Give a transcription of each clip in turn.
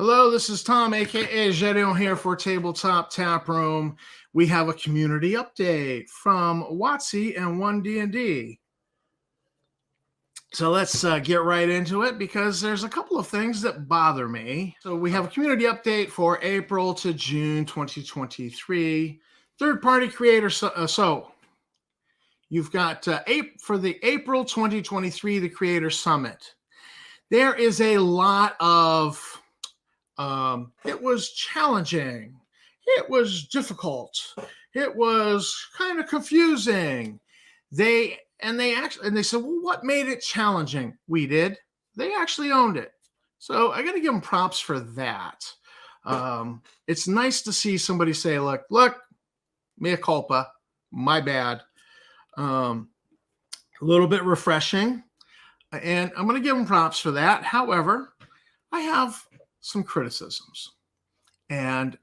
Hello, this is Tom, aka Gedeon here for Tabletop Tap Room. We have a community update from WotC and 1D&D. So let's get right into it because there's a couple of things that bother me. So we have a community update for April to June 2023. Third-party creators. So you've got for the April 2023, the Creator Summit. There is a lot of it was challenging. It was difficult. It was kind of confusing. They said, well, what made it challenging? We did. They actually owned it. So I got to give them props for that. It's nice to see somebody say, look, mea culpa, my bad. A little bit refreshing. And I'm going to give them props for that. However, I have some criticisms. And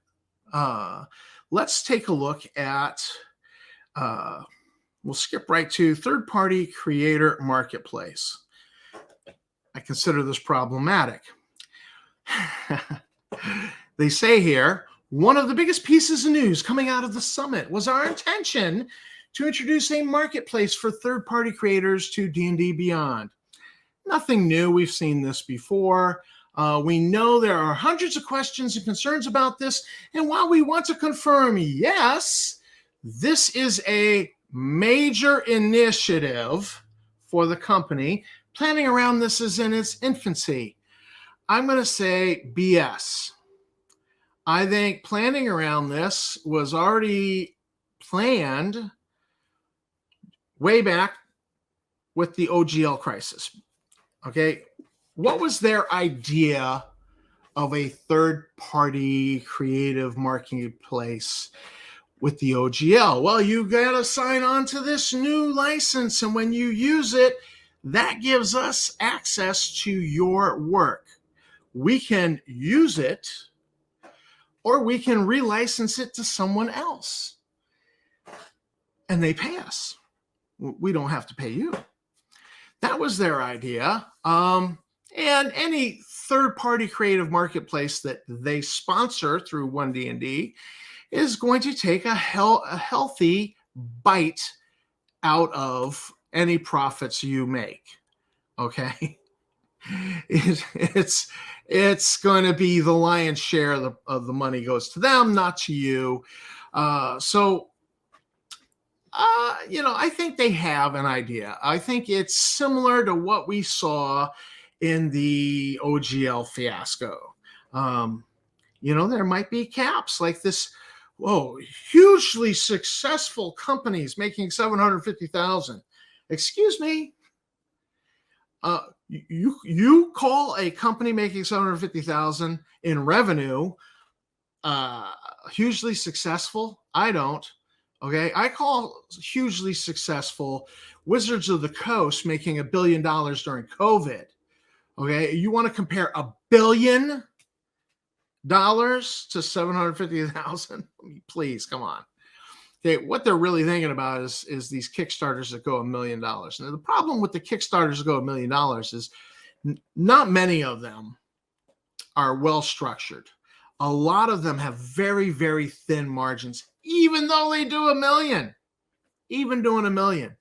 let's take a look at, we'll skip right to third-party creator marketplace. I consider this problematic. They say here, one of the biggest pieces of news coming out of the summit was our intention to introduce a marketplace for third-party creators to D&D Beyond. Nothing new. We've seen this before. We know there are hundreds of questions and concerns about this. And while we want to confirm, yes, this is a major initiative for the company, planning around this is in its infancy. I'm going to say BS. I think planning around this was already planned way back with the OGL crisis. Okay, what was their idea of a third-party creative marketplace with the OGL? Well, you got to sign on to this new license, and when you use it, that gives us access to your work. We can use it, or we can relicense it to someone else, and they pay us. We don't have to pay you. That was their idea. And any third-party creative marketplace that they sponsor through 1D&D is going to take a healthy bite out of any profits you make. Okay, it's going to be the lion's share of the money goes to them, not to you. I think they have an idea. I think it's similar to what we saw in the OGL fiasco. There might be caps like this. Whoa, hugely successful companies making $750,000. Excuse me. You call a company making $750,000 in revenue hugely successful? I don't. Okay, I call hugely successful Wizards of the Coast making $1 billion during COVID. Okay, you want to compare $1 billion to 750,000? Please, come on. Okay, what they're really thinking about is these Kickstarters that go $1 million. Now, the problem with the Kickstarters that go $1 million is not many of them are well structured. A lot of them have very, very thin margins, even though they do $1 million. Even doing $1 million.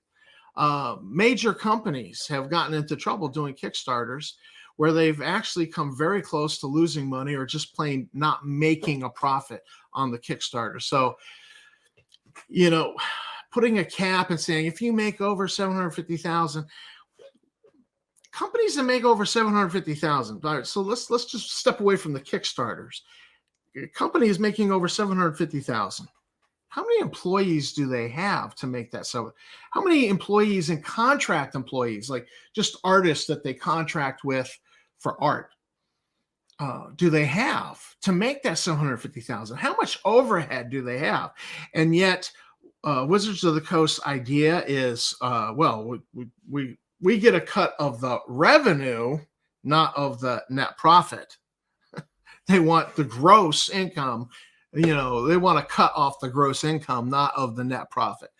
Major companies have gotten into trouble doing Kickstarters where they've actually come very close to losing money or just plain not making a profit on the Kickstarter. So, putting a cap and saying, if you make over 750,000, companies that make over 750,000. All right, so let's just step away from the Kickstarters. Companies making over 750,000. How many employees do they have to make that? So how many employees and contract employees, like just artists that they contract with for art, do they have to make that 750,000? How much overhead do they have? And yet Wizards of the Coast idea is, we get a cut of the revenue, not of the net profit. They want the gross income. They want to cut off the gross income, not of the net profit,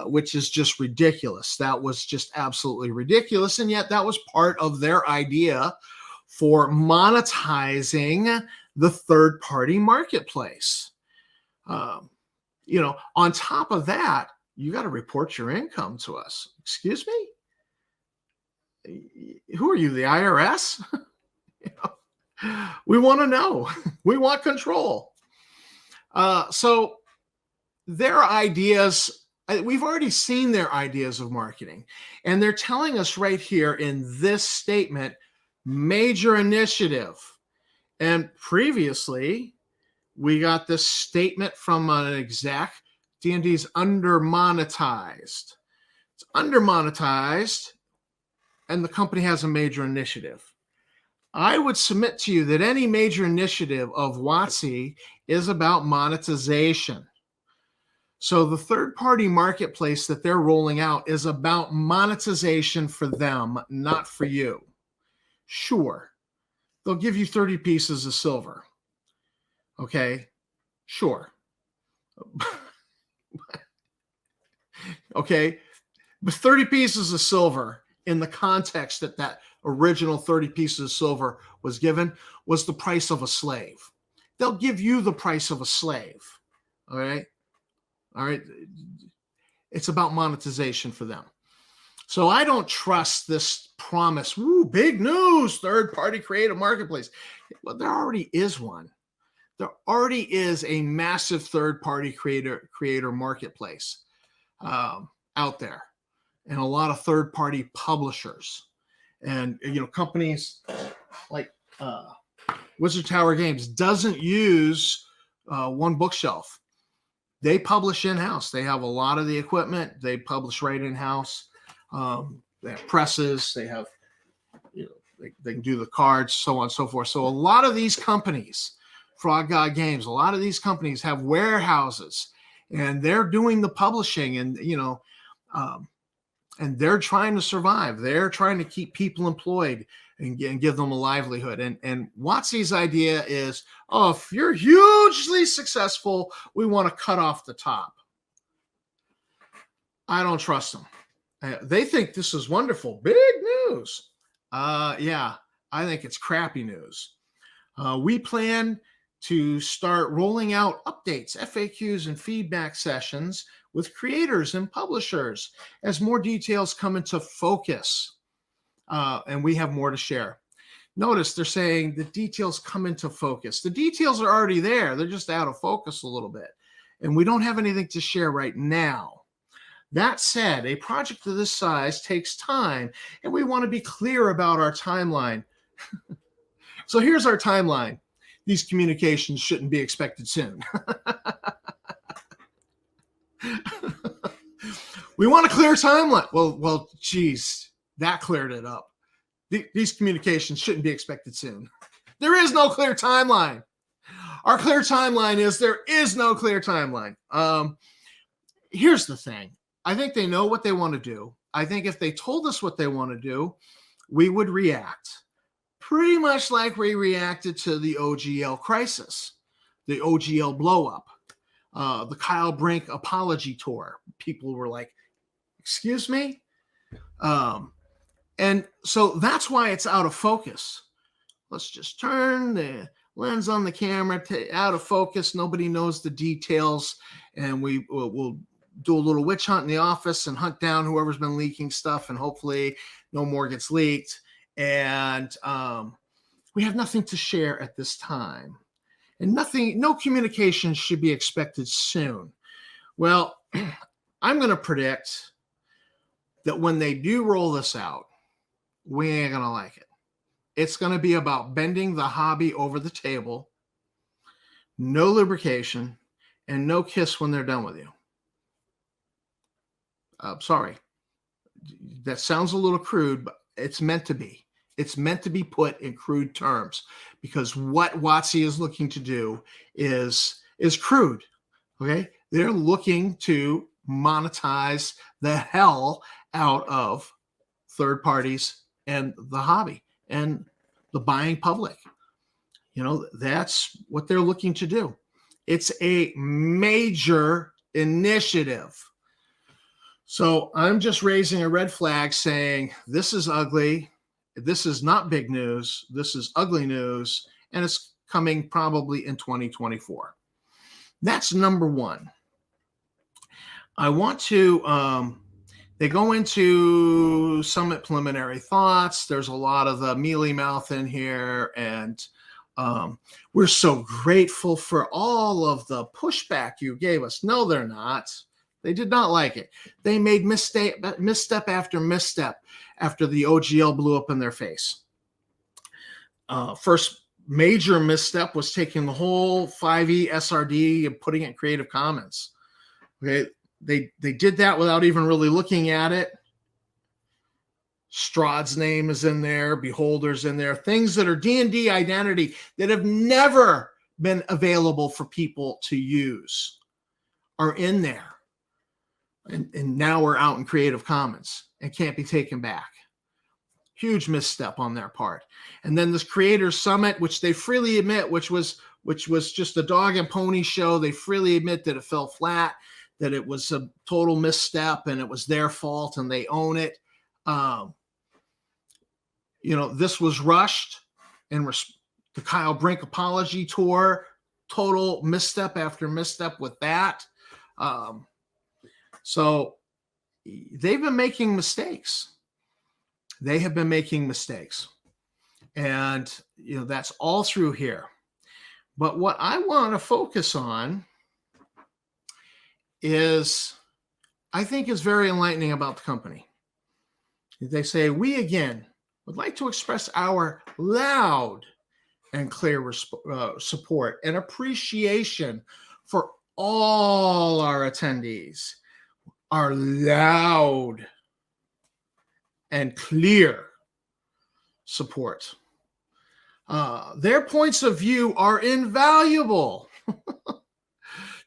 which is just ridiculous. That was just absolutely ridiculous. And yet that was part of their idea for monetizing the third-party marketplace. On top of that, you got to report your income to us. Excuse me? Who are you, the IRS? We want to know. We want control. So their ideas, we've already seen their ideas of marketing, and they're telling us right here in this statement, major initiative. And previously, we got this statement from an exec, D&D's under-monetized. It's under-monetized, and the company has a major initiative. I would submit to you that any major initiative of WotC is about monetization. So the third-party marketplace that they're rolling out is about monetization for them, not for you. Sure, they'll give you 30 pieces of silver. Okay, sure. Okay, but 30 pieces of silver in the context that original 30 pieces of silver was given was the price of a slave. They'll give you the price of a slave. All right. It's about monetization for them. So I don't trust this promise. Woo, big news, third-party creative marketplace. Well, there already is one. There already is a massive third-party creator marketplace out there, and a lot of third-party publishers, and companies like Wizard Tower Games doesn't use one bookshelf. They publish in-house. They have a lot of the equipment. They publish right in-house. They have presses. They have, they can do the cards, so on and so forth. So a lot of these companies, Frog God Games, a lot of these companies have warehouses, and they're doing the publishing, and and they're trying to survive. They're trying to keep people employed and give them a livelihood. And WotC's idea is, if you're hugely successful, we want to cut off the top. I don't trust them. They think this is wonderful. Big news. Yeah, I think it's crappy news. We plan to start rolling out updates, FAQs, and feedback sessions with creators and publishers as more details come into focus. And we have more to share. Notice they're saying the details come into focus. The details are already there. They're just out of focus a little bit. And we don't have anything to share right now. That said, a project of this size takes time, and we want to be clear about our timeline. So here's our timeline. These communications shouldn't be expected soon. We want a clear timeline. Well, geez, that cleared it up. These communications shouldn't be expected soon. There is no clear timeline. Our clear timeline is there is no clear timeline. Here's the thing. I think they know what they want to do. I think if they told us what they want to do, we would react. Pretty much like we reacted to the OGL crisis, the OGL blow up, the Kyle Brink apology tour. People were like, excuse me? And so that's why it's out of focus. Let's just turn the lens on the camera out of focus. Nobody knows the details. And we'll do a little witch hunt in the office and hunt down whoever's been leaking stuff. And hopefully no more gets leaked. And we have nothing to share at this time. And no communication should be expected soon. Well, I'm going to predict that when they do roll this out, we ain't going to like it. It's going to be about bending the hobby over the table, no lubrication, and no kiss when they're done with you. Sorry. That sounds a little crude, but it's meant to be. It's meant to be put in crude terms, because what WotC is looking to do is crude. Okay? They're looking to monetize the hell out of third parties and the hobby and the buying public. That's what they're looking to do. It's a major initiative. So I'm just raising a red flag saying this is ugly, This is not big news. This is ugly news, and it's coming probably in 2024. That's number one. I want to, they go into summit preliminary thoughts. There's a lot of the mealy mouth in here, and we're so grateful for all of the pushback you gave us. No, they're not. They did not like it. They made misstep after misstep after the OGL blew up in their face. First major misstep was taking the whole 5e SRD and putting it in Creative Commons. Okay, they did that without even really looking at it. Strahd's name is in there, Beholder's in there, things that are D&D identity that have never been available for people to use are in there. And now we're out in Creative Commons and can't be taken back. Huge misstep on their part. And then this Creators Summit, which they freely admit, which was just a dog and pony show. They freely admit that it fell flat, that it was a total misstep and it was their fault and they own it. This was rushed, and the Kyle Brink apology tour, total misstep after misstep with that. So they've been making mistakes. They have been making mistakes. And, that's all through here. But what I want to focus on I think is very enlightening about the company. They say, we again would like to express our loud and clear support and appreciation for all our attendees. Our loud and clear support. Their points of view are invaluable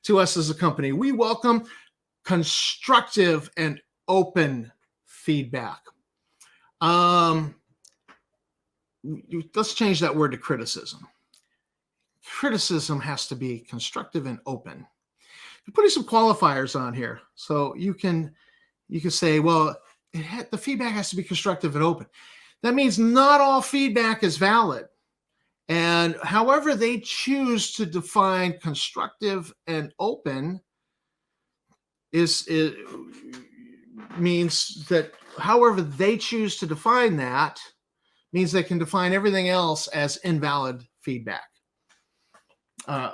to us as a company. We welcome constructive and open feedback. Let's change that word to criticism. Criticism has to be constructive and open. You're putting some qualifiers on here, so you can say, well, the feedback has to be constructive and open. That means not all feedback is valid. And however they choose to define constructive and open means that however they choose to define that means they can define everything else as invalid feedback.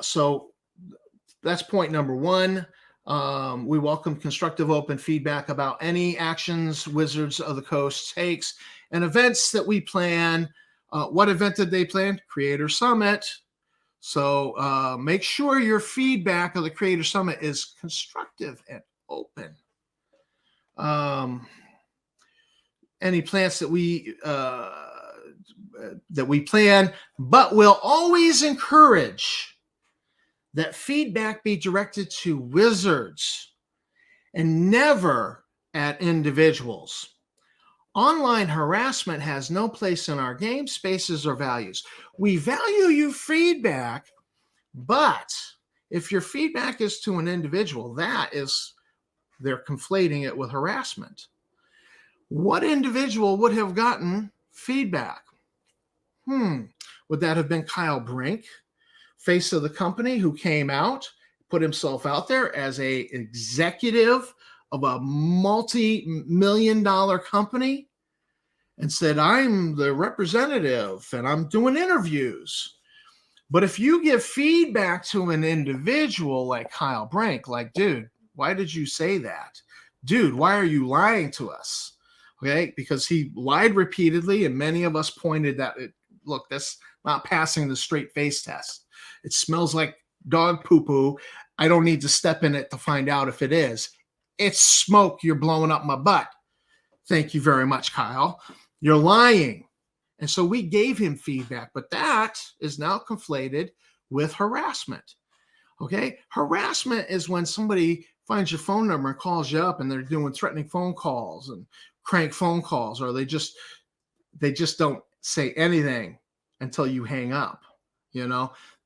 So that's point number one. We welcome constructive open feedback about any actions Wizards of the Coast takes and events that we plan. What event did they plan? Creator Summit. So make sure your feedback of the Creator Summit is constructive and open. Any plans that we plan, but we'll always encourage that feedback be directed to Wizards and never at individuals. Online harassment has no place in our game spaces or values. We value your feedback, but if your feedback is to an individual, they're conflating it with harassment. What individual would have gotten feedback? Would that have been Kyle Brink, face of the company, who came out, put himself out there as a executive of a multi-million-dollar company and said, I'm the representative and I'm doing interviews. But if you give feedback to an individual like Kyle Brink, like, dude, why did you say that? Dude, why are you lying to us? Okay, because he lied repeatedly, and many of us pointed that, look, that's not passing the straight face test. It smells like dog poo-poo. I don't need to step in it to find out if it is. It's smoke. You're blowing up my butt. Thank you very much, Kyle. You're lying. And so we gave him feedback, but that is now conflated with harassment. Okay? Harassment is when somebody finds your phone number and calls you up and they're doing threatening phone calls and crank phone calls, or they just don't say anything until you hang up.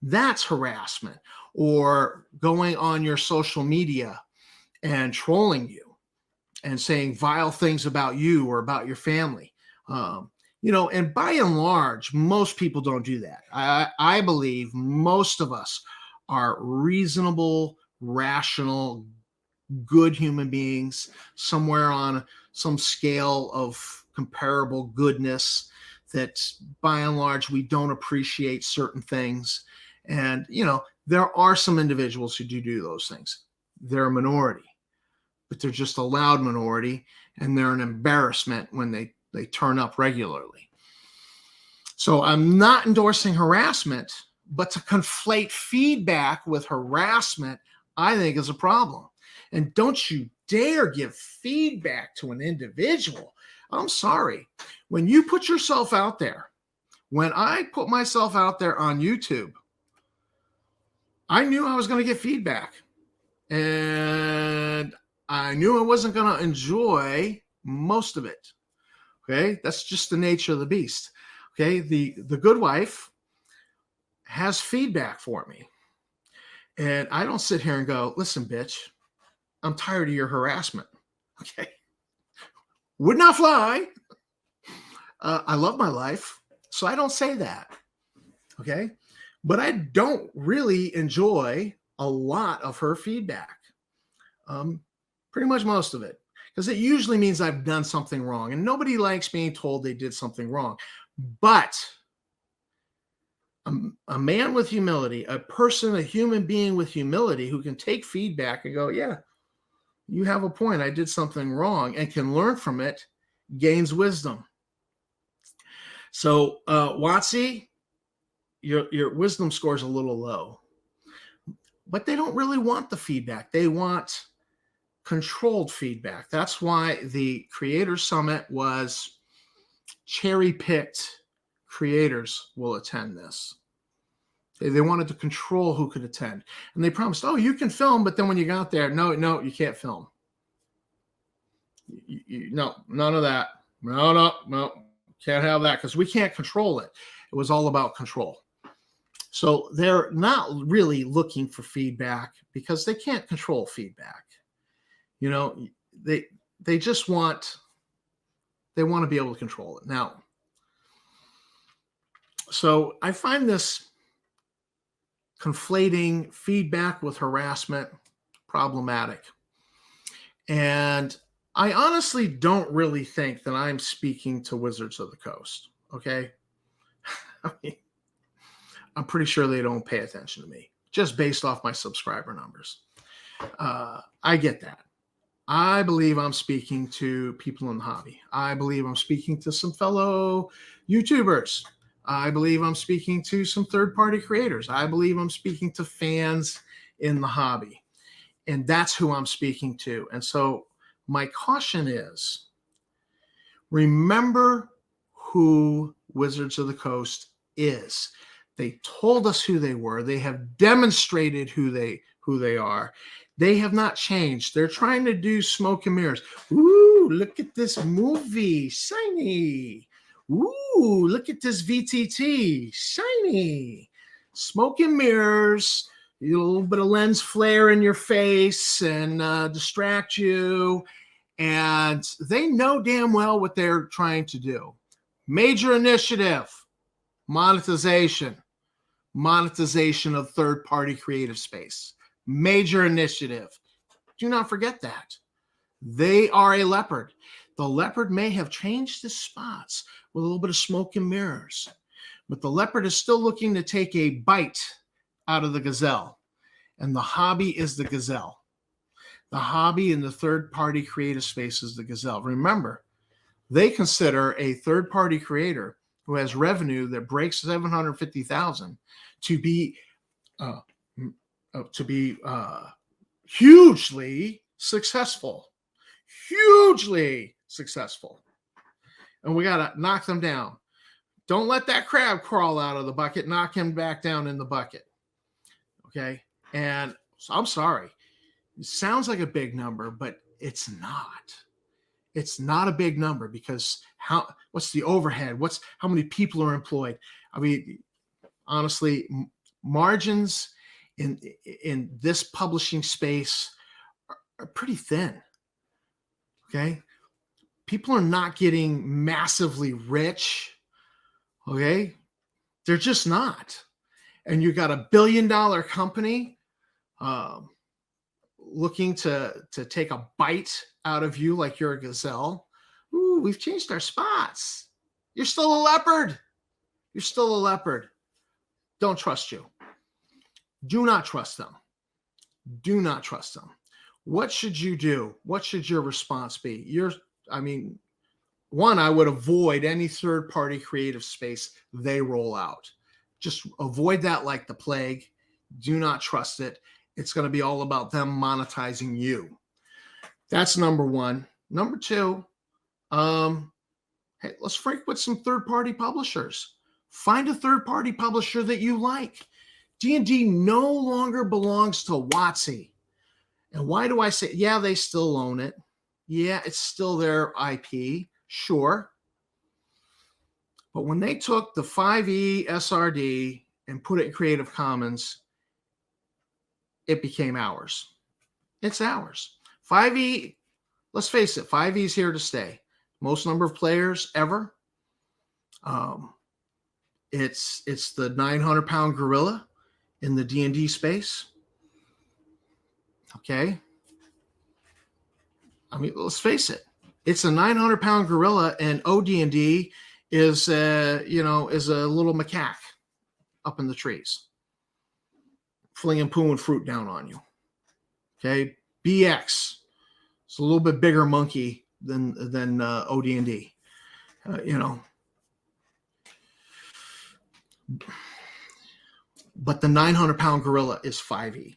That's harassment. Or going on your social media and trolling you and saying vile things about you or about your family. And by and large, most people don't do that. I believe most of us are reasonable, rational, good human beings, somewhere on some scale of comparable goodness, that by and large we don't appreciate certain things. And there are some individuals who do those things. They're a minority, but they're just a loud minority, and they're an embarrassment when they turn up regularly. So I'm not endorsing harassment, but to conflate feedback with harassment, I think, is a problem. And don't you dare give feedback to an individual. I'm sorry. When you put yourself out there, when I put myself out there on YouTube, I knew I was going to get feedback. And I knew I wasn't going to enjoy most of it. Okay, that's just the nature of the beast. Okay, the good wife has feedback for me. And I don't sit here and go, listen, bitch, I'm tired of your harassment. Okay, would not fly. I love my life, so I don't say that. Okay, but I don't really enjoy a lot of her feedback. Pretty much most of it, because it usually means I've done something wrong, and nobody likes being told they did something wrong. But a man with humility, a human being with humility who can take feedback and go, yeah, you have a point. I did something wrong, and can learn from it, gains wisdom. So, WotC, your wisdom score is a little low, but they don't really want the feedback. They want controlled feedback. That's why the Creator Summit was cherry-picked. Creators will attend this. They wanted to control who could attend. And they promised, oh, you can film, but then when you got there, no, you can't film. No, none of that. No, can't have that, because we can't control it. It was all about control. So they're not really looking for feedback because they can't control feedback. They just want to be able to control it. Now, so I find this conflating feedback with harassment problematic. And I honestly don't really think that I'm speaking to Wizards of the Coast. Okay. I mean, I'm pretty sure they don't pay attention to me, just based off my subscriber numbers. I get that. I believe I'm speaking to people in the hobby. I believe I'm speaking to some fellow YouTubers. I believe I'm speaking to some third-party creators. I believe I'm speaking to fans in the hobby. And that's who I'm speaking to. And so my caution is, remember who Wizards of the Coast is. They told us who they were. They have demonstrated who they are. They have not changed. They're trying to do smoke and mirrors. Ooh, look at this movie, shiny. Ooh, look at this VTT, shiny. Smoke and mirrors, a little bit of lens flare in your face and distract you. And they know damn well what they're trying to do. Major initiative, monetization of third-party creative space. Major initiative. Do not forget that. They are a leopard. The leopard may have changed his spots with a little bit of smoke and mirrors, but the leopard is still looking to take a bite out of the gazelle. And the hobby is the gazelle. The hobby in the third-party creative space is the gazelle. Remember, they consider a third-party creator who has revenue that breaks 750,000 to be hugely successful. Hugely successful. And we got to knock them down. Don't let that crab crawl out of the bucket. Knock him back down in the bucket. Okay? And so I'm sorry. It sounds like a big number, but it's not. It's not a big number, because what's the overhead? How many people are employed? I mean, honestly, margins in this publishing space are pretty thin. Okay. People are not getting massively rich. Okay. They're just not. And you got $1 billion company looking to take a bite out of you like you're a gazelle. Ooh, we've changed our spots. You're still a leopard. You're still a leopard. Don't trust you. Do not trust them. Do not trust them. What should you do? What should your response be? One, I would avoid any third-party creative space they roll out. Just avoid that like the plague. Do not trust it. It's going to be all about them monetizing you. That's number one. Number two, hey, let's freak with some third-party publishers. Find a third-party publisher that you like. D&D no longer belongs to WotC. And why do I say, yeah, they still own it. Yeah, it's still their IP. Sure. But when they took the 5e SRD and put it in Creative Commons, it became ours. It's ours. 5e, let's face it, 5e is here to stay. Most number of players ever. It's the 900-pound gorilla in the D&D space. Okay. Let's face it. It's a 900-pound gorilla, and OD&D is a little macaque up in the trees, flinging poo and fruit down on you. Okay. BX is a little bit bigger monkey than OD&D. But the 900-pound gorilla is 5e.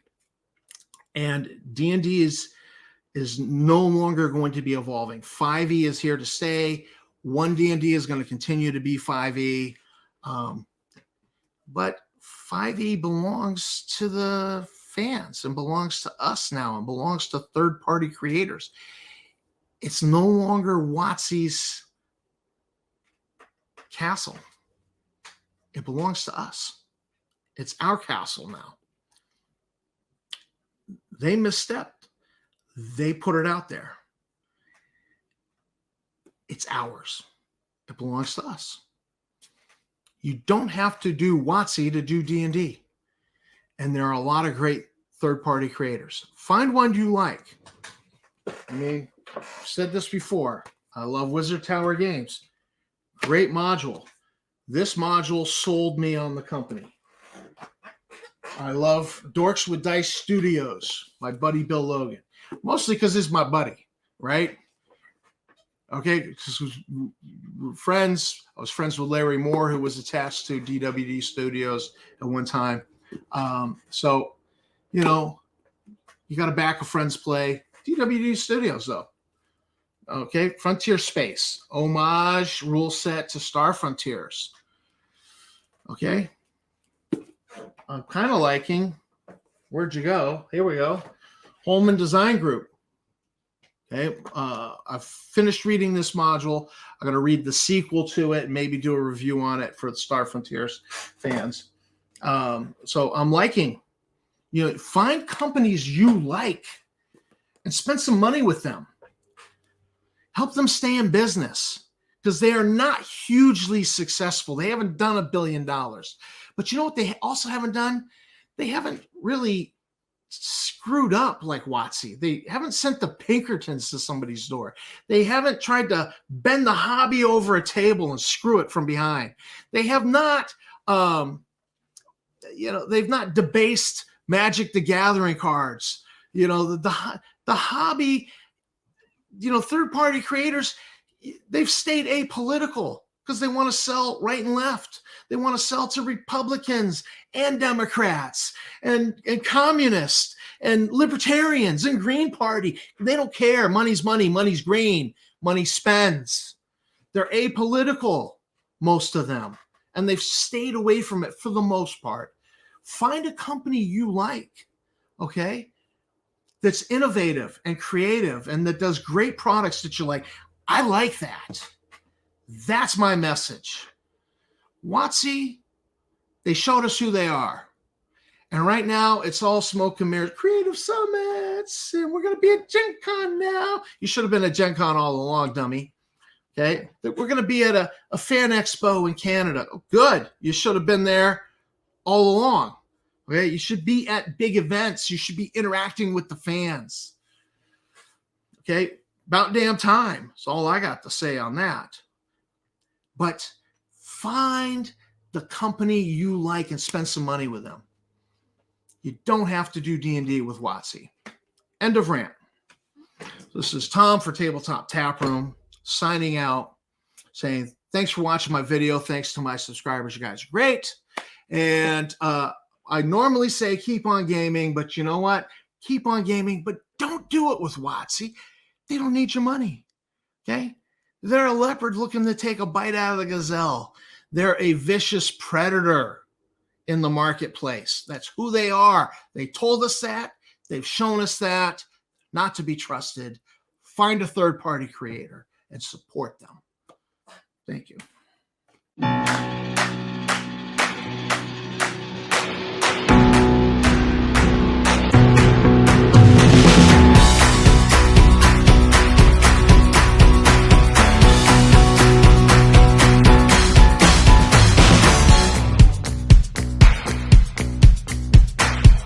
And D&D is no longer going to be evolving. 5e is here to stay. 1D&D is going to continue to be 5e. But 5e belongs to the fans and belongs to us now and belongs to third-party creators. It's no longer WotC's castle. It belongs to us. It's our castle now. They misstepped. They put it out there. It's ours. It belongs to us. You don't have to do WotC to do D&D. And there are a lot of great third-party creators. Find one you like. I've said this before. I love Wizard Tower Games. Great module. This module sold me on the company. I love Dorks with Dice Studios, my buddy Bill Logan. Mostly because he's my buddy, right? Okay, because we're friends. I was friends with Larry Moore, who was attached to DWD Studios at one time. So, you got to back a friend's play. DWD Studios, though. Okay, Frontier Space. Homage rule set to Star Frontiers. Okay. I'm kind of liking, where'd you go? Here we go. Holman Design Group. Okay. I've finished reading this module. I'm going to read the sequel to it and maybe do a review on it for the Star Frontiers fans. So I'm liking, find companies you like and spend some money with them. Help them stay in business because they are not hugely successful. They haven't done $1 billion. But you know what they also haven't done? They haven't really screwed up like WotC. They haven't sent the Pinkertons to somebody's door. They haven't tried to bend the hobby over a table and screw it from behind. They have not, they've not debased Magic the Gathering cards. The hobby, third-party creators, they've stayed apolitical because they want to sell right and left. They want to sell to Republicans and Democrats and communists and libertarians and Green Party. They don't care. Money's money. Money's green. Money spends. They're apolitical, most of them. And they've stayed away from it for the most part. Find a company you like, okay, that's innovative and creative and that does great products that you like. I like that. That's my message. WotC, they showed us who they are. And right now, it's all smoke and mirrors. Creative summits, and we're going to be at Gen Con now. You should have been at Gen Con all along, dummy. Okay, that we're going to be at a fan expo in Canada. Good. You should have been there all along. Okay, you should be at big events. You should be interacting with the fans. Okay, about damn time. That's all I got to say on that. But find the company you like and spend some money with them. You don't have to do D&D with WotC. End of rant. This is Tom for Tabletop Taproom signing out, saying thanks for watching my video. Thanks to my subscribers. You guys are great. And I normally say keep on gaming, but you know what? Keep on gaming, but don't do it with WotC. They don't need your money. Okay? They're a leopard looking to take a bite out of the gazelle. They're a vicious predator in the marketplace. That's who they are. They told us that. They've shown us that. Not to be trusted. Find a third-party creator and support them. Thank you.